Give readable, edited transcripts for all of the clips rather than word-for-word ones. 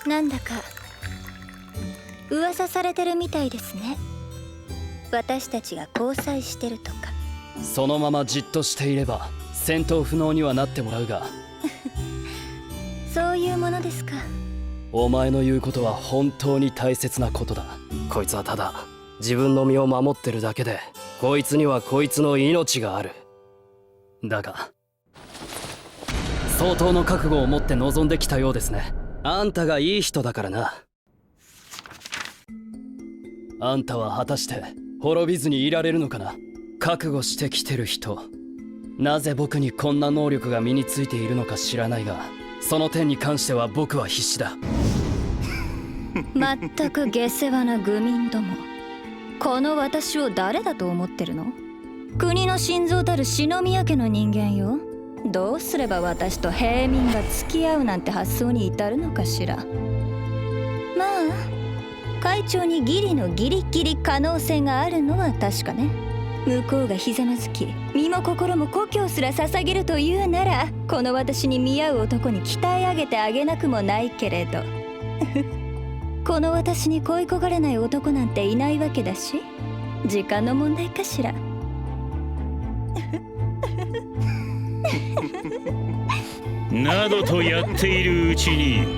なんだか噂されてるみたいですね。私たちが交際してるとか。そのままじっとしていれば戦闘不能にはなってもらうがそういうものですか。お前の言うことは本当に大切なことだ。こいつはただ自分の身を守ってるだけで、こいつにはこいつの命がある。だが相当の覚悟を持って臨んできたようですね。あんたがいい人だからな。あんたは果たして滅びずにいられるのかな。覚悟してきてる人、なぜ僕にこんな能力が身についているのか知らないが、その点に関しては僕は必死だ。まったく下世話な愚民ども。この私を誰だと思ってるの？国の心臓たる篠宮家の人間よ。どうすれば私と平民が付き合うなんて発想に至るのかしら。まあ会長にギリのギリギリ可能性があるのは確かね。向こうがひざまずき身も心も故郷すら捧げるというなら、この私に見合う男に鍛え上げてあげなくもないけれどこの私に恋焦がれない男なんていないわけだし、時間の問題かしら。などとやっているうちに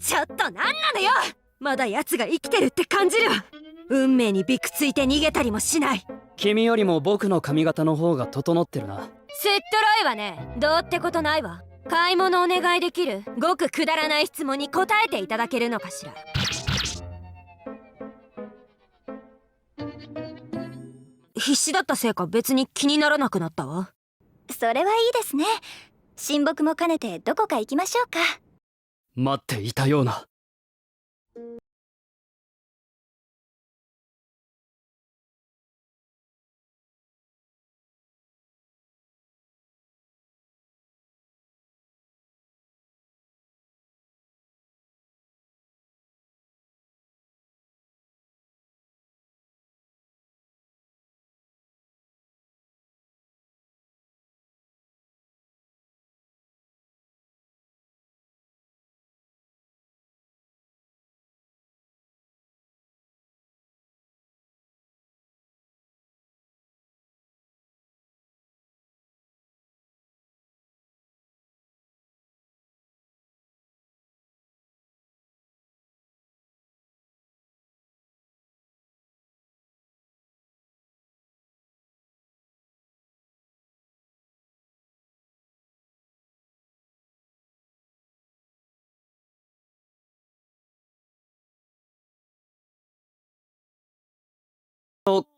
ちょっとなんなのよ。まだ奴が生きてるって感じるわ。運命にびくついて逃げたりもしない。君よりも僕の髪型の方が整ってるな。すっとろいわね。どうってことないわ。買い物お願いできるごくくだらない質問に答えていただけるのかしら。必死だったせいか別に気にならなくなったわ。それはいいですね。親睦も兼ねてどこか行きましょうか。待っていたような。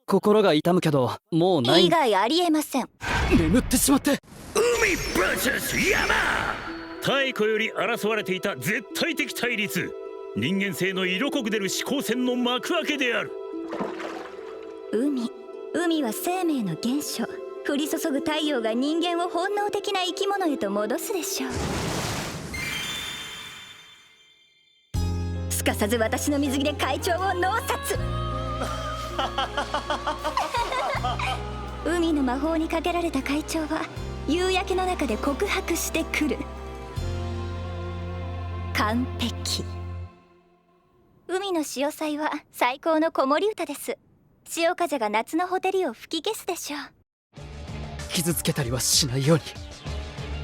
心が痛むけどもうない以外ありえません。眠ってしまって。海 vs 山。太古より争われていた絶対的対立、人間性の色濃く出る思考戦の幕開けである。海は生命の原初。降り注ぐ太陽が人間を本能的な生き物へと戻すでしょう。すかさず私の水着で会長を脳殺海の魔法にかけられた会長は夕焼けの中で告白してくる。完璧。海の潮騒は最高の子守歌です。潮風が夏のほてりを吹き消すでしょう。傷つけたりはしないように。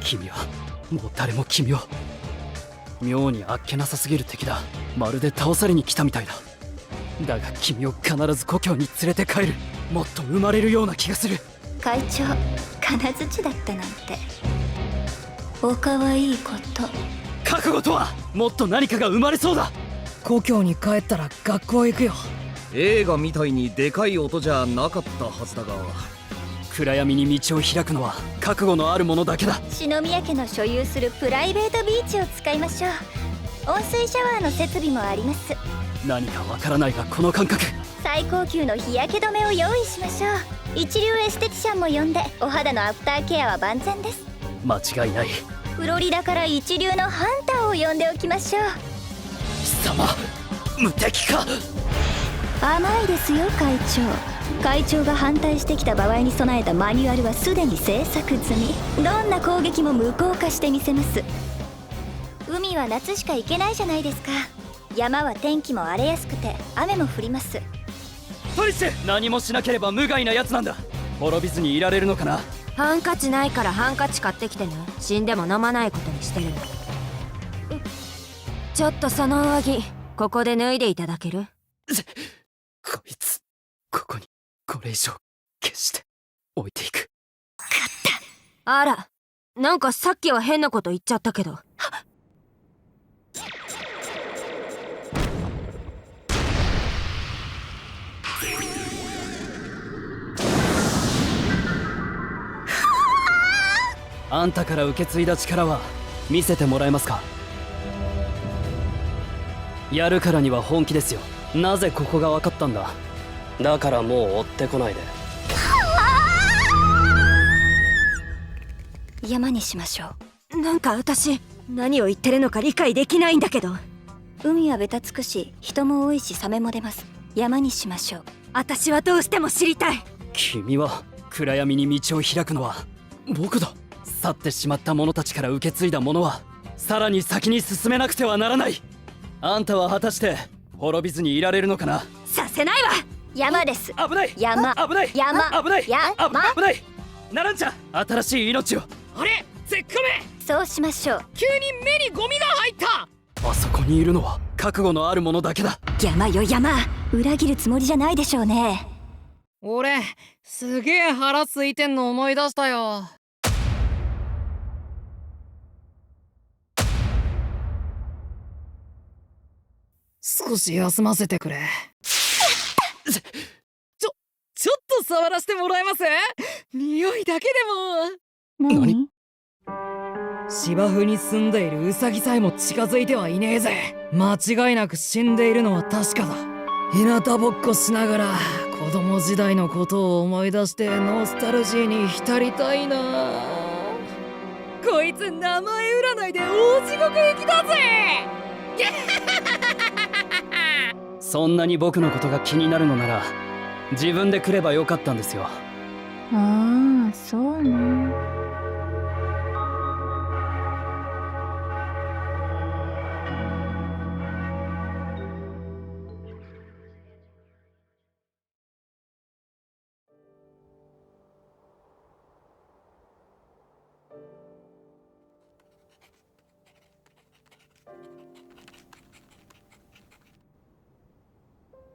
君はもう誰も君を。妙にあっけなさすぎる敵だ。まるで倒されに来たみたいだ。だが君を必ず故郷に連れて帰る。もっと生まれるような気がする。会長、金槌だったなんておかわいいこと。覚悟とはもっと何かが生まれそうだ。故郷に帰ったら学校へ行くよ。映画みたいにでかい音じゃなかったはずだが。暗闇に道を開くのは覚悟のある者だけだ。篠宮家の所有するプライベートビーチを使いましょう。温水シャワーの設備もあります。何かわからないがこの感覚。最高級の日焼け止めを用意しましょう。一流エステティシャンも呼んでお肌のアフターケアは万全です。間違いない。フロリダから一流のハンターを呼んでおきましょう。貴様無敵か。甘いですよ会長。会長が反対してきた場合に備えたマニュアルはすでに制作済み。どんな攻撃も無効化してみせます。海は夏しか行けないじゃないですか。山は天気も荒れやすくて雨も降ります。トリッシュ、何もしなければ無害なやつなんだ。滅びずにいられるのかな。ハンカチないからハンカチ買ってきてね。死んでも飲まないことにしてるの。ちょっとその上着ここで脱いでいただける？こいつここにこれ以上決して置いていく。あら、なんかさっきは変なこと言っちゃったけど。あんたから受け継いだ力は見せてもらえますか。やるからには本気ですよ。なぜここが分かったんだ。だからもう追ってこないで。山にしましょなんか私何を言ってるのか理解できないんだけど。う。海はベタつくし人も多いしサメも出ます。山にしましょう。私はどうしても知りたい。君は暗闇に道を開くのは僕だ。去ってしまった者たちから受け継いだものはさらに先に進めなくてはならない。あんたは果たして滅びずにいられるのかな。させないわ。山です。危ない。山。危ない。山。危ない。山。危ない。ならんちゃ新しい命を。あれゼックめ、そうしましょう。急に目にゴミが入った。あそこにいるのは覚悟のある者だけだ。山よ山。裏切るつもりじゃないでしょうね。俺すげえ腹空いてんの思い出したよ。少し休ませてくれ。ちょっと触らせてもらえます？匂いだけでも。何？芝生に住んでいるウサギさえも近づいてはいねえぜ。間違いなく死んでいるのは確かだ。日向ぼっこしながら子供時代のことを思い出してノスタルジーに浸りたいな。こいつ名前占いで大地獄行きだぜ。そんなに僕のことが気になるのなら自分で来ればよかったんですよ。ああ、そうね。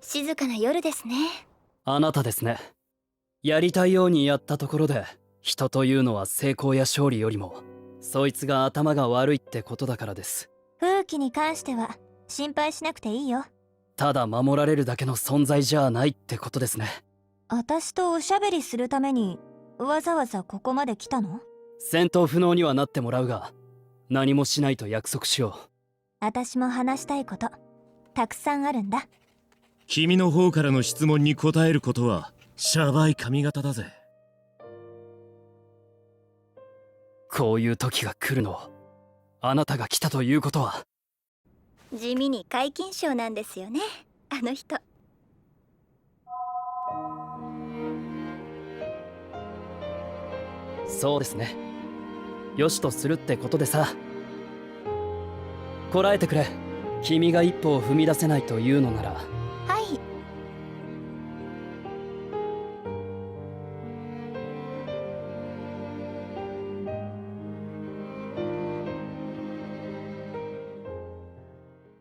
静かな夜ですね。あなたですね。やりたいようにやったところで人というのは成功や勝利よりもそいつが頭が悪いってことだからです。風紀に関しては心配しなくていいよ。ただ守られるだけの存在じゃないってことですね。私とおしゃべりするためにわざわざここまで来たの？戦闘不能にはなってもらうが何もしないと約束しよう。私も話したいことたくさんあるんだ。君の方からの質問に答えることはシャバい髪型だぜ。こういう時が来るのをあなたが来たということは。地味に皆勤賞なんですよね、あの人。そうですね。よしとするってことでさ。こらえてくれ。君が一歩を踏み出せないというのなら